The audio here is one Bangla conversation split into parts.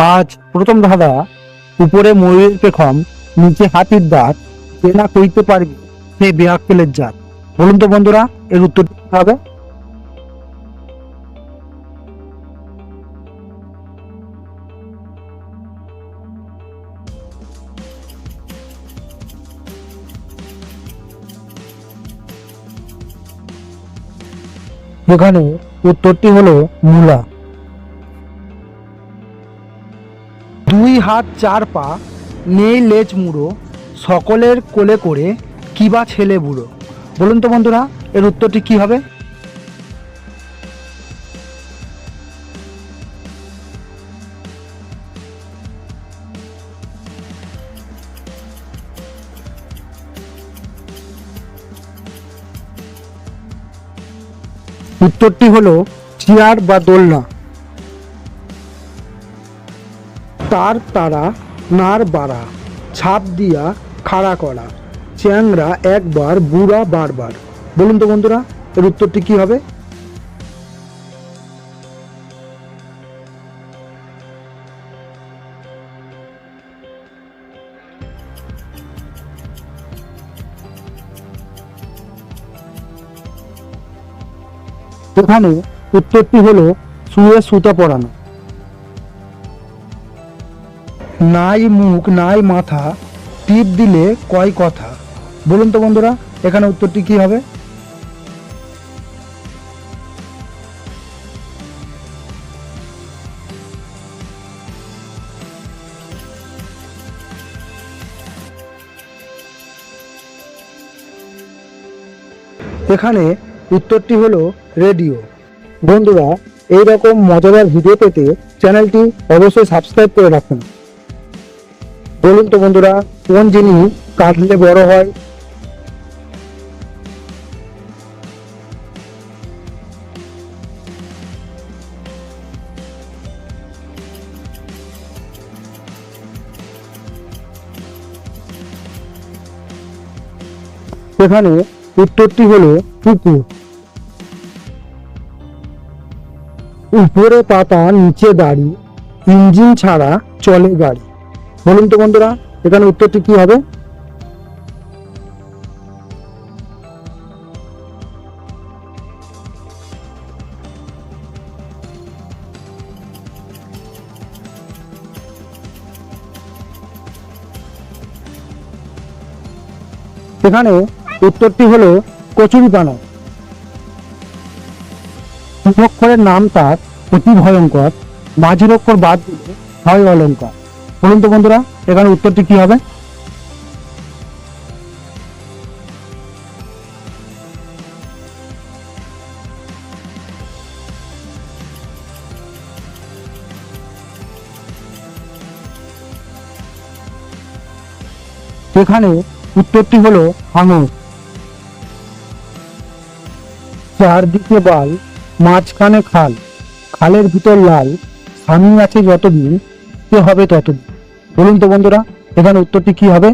আজ প্রথম ধাঁধা, উপরে ময়ূরের পেখম, নিচে হাতির দাঁত, যে না কইতে পারবে সে বেআক্কেলের জাত। বলুন তো বন্ধুরা, এর উত্তর কি হবে? এখানে উত্তরটি হলো মূলা। দুই হাত চার পা, নেই লেজ মুড়ো, সকলের কোলে করে কিবা ছেলে বুড়ো। বলুন তো বন্ধুরা, এর উত্তরটি কি হবে? উত্তরটি হলো চেয়ার বা দোলনা। তার তারা নার বাড়া, ছাপ দিয়া খাড়া করা, চ্যাংরা একবার বুড়া বারবার। বলুন তো বন্ধুরা, এর উত্তরটি কি হবে? এখানে উত্তরটি হলো শুয়ে সুতা পরানো। নাই মুখ নাই মাথা, টিপ দিলে কয় কথা। বলুন তো বন্ধুরা, এখানে উত্তরটি কি হবে? এখানে উত্তরটি হলো রেডিও। বন্ধুরা, এই রকম মজাদার ভিডিও পেতে চ্যানেলটি অবশ্যই সাবস্ক্রাইব করে রাখুন। বলুন তো বন্ধুরা, কোন জিনিস কাটলে বড় হয়? এখানে উত্তরটি হলো পুকুর। উপরে পাতা নিচে দাড়ি, ইঞ্জিন ছাড়া চলে গাড়ি। বলুন তো বন্ধুরা, এখানে উত্তরটি কি হবে? এখানে উত্তরটি হলো কচুরিপানা। তিন অক্ষরের নাম তার অতি ভয়ঙ্কর, মাঝের অক্ষর বাদ দিলে হয় অলঙ্কার। বলুন তো বন্ধুরা, এখানে উত্তরটি কি হবে? এখানে উত্তরটি হলো হাঙর। চারদিকে বাল, মাঝখানে খাল, খালের ভিতর লাল, স্বামী আছে যতদিন সে হবে ততদিন। বলুন তো বন্ধুরা, এখানে উত্তরটি কি হবে?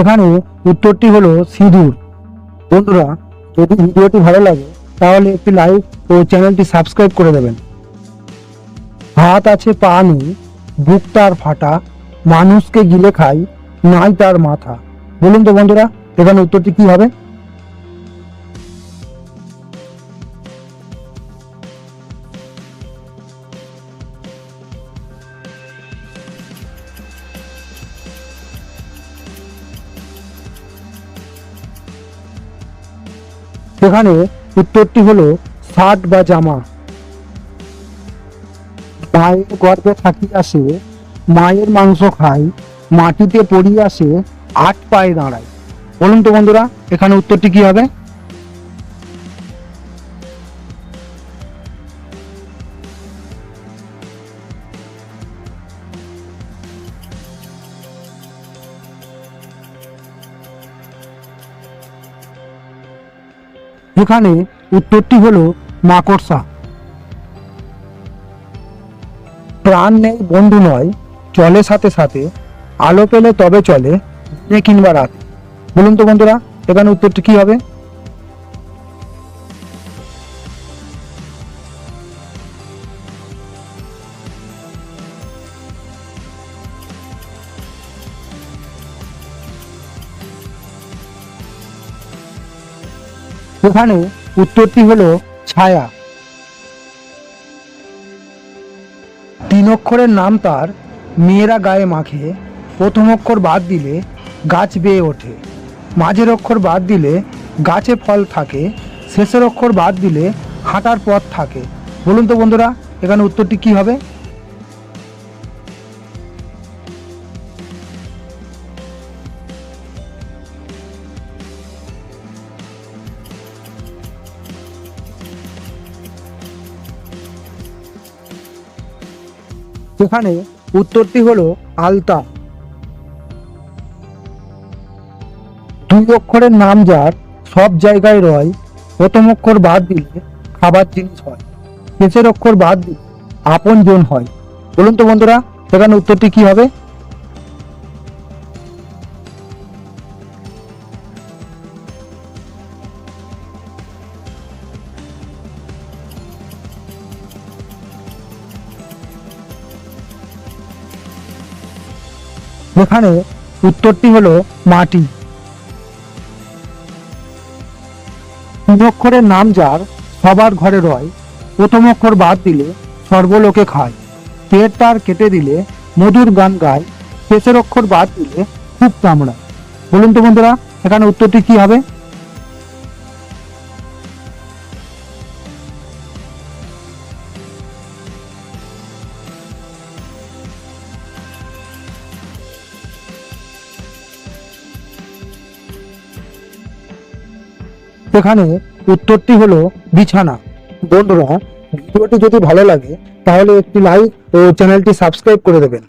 এখানে উত্তরটি হলো সিঁদুর। বন্ধুরা, যদি ভিডিওটি ভালো লাগে তাহলে একটি লাইক ও চ্যানেলটি সাবস্ক্রাইব করে দেবেন। হাত আছে পা নেই, বুক তার ফাটা, মানুষকে গিলে খাই, নাই তার মাথা। বলুন তো বন্ধুরা, এখানে উত্তরটি কি হবে? এখানে উত্তরটি হলো শার্ট বা জামা। মায়ের গর্ভে থাকি আসে, মায়ের মাংস খাই, মাটিতে পড়ি আসে, আট পায়ে দাঁড়ায়। বলুন তো বন্ধুরা, এখানে উত্তরটি কি হবে? এখানে উত্তরটি হলো মাকড়সা। প্রাণ নেই বন্ধু নয়, চলে সাথে সাথে, আলো পেলে তবে চলে, দিনে কিংবা রাতে। বলুন তো বন্ধুরা, এখানে উত্তরটি কি হবে? এখানে উত্তরটি হলো ছায়া। 3 অক্ষরের নাম তার, মেয়েরা গায়ে মাখে, প্রথম অক্ষর বাদ দিলে গাছ বেয়ে ওঠে, মাঝের অক্ষর বাদ দিলে গাছে ফল থাকে, শেষের অক্ষর বাদ দিলে হাঁটার পথ থাকে। বলুন তো বন্ধুরা, এখানে উত্তরটি কি হবে? এখানে উত্তরটি হলো আলতা। 2 অক্ষরের নাম যার, সব জায়গায় রয়, প্রথম অক্ষর বাদ দিলে খাবার জিনিস হয়, শেষের অক্ষর বাদ দিলে আপন জন হয়। বলুন তো বন্ধুরা, এখানে উত্তরটি কি হবে? এখানে উত্তরটি হলো মাটি। 3 অক্ষরের নাম যার, সবার ঘরে রয়, প্রথম অক্ষর বাদ দিলে সর্বলোকে খায়, পেট তার কেটে দিলে মধুর গান গায়, শেষের অক্ষর বাদ দিলে খুব কামড়ায়। বলুন তো বন্ধুরা, এখানে উত্তরটি কি হবে? এখানে উত্তরটি হলো বিছানা। বন্ধুরা, ভিডিওটি যদি ভালো লাগে তাহলে একটি লাইক ও চ্যানেলটি সাবস্ক্রাইব করে দেবেন।